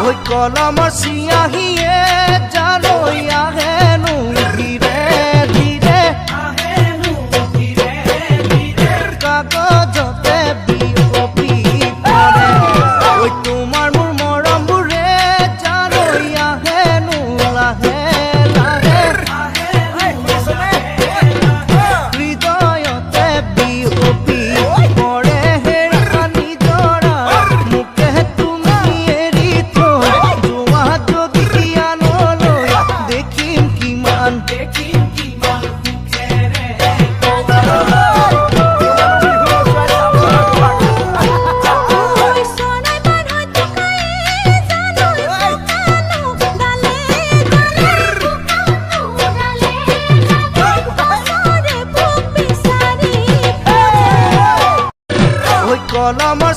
ওই কলমৰ চিয়াহীয়ে জানৈ আহেনো ধীৰে ধীৰে কাগজতে বিয়পি পৰে ওই তোমাৰ মোৰ মৰমবোৰে জানৈ আহেনো লাহে লাহে হৃদয়তে বিয়পি পৰে হেৰা নিজৰা মোকে তুমি এৰি থৈ যোৱা যদি আনলৈ দেখিম কিমান কলমৰ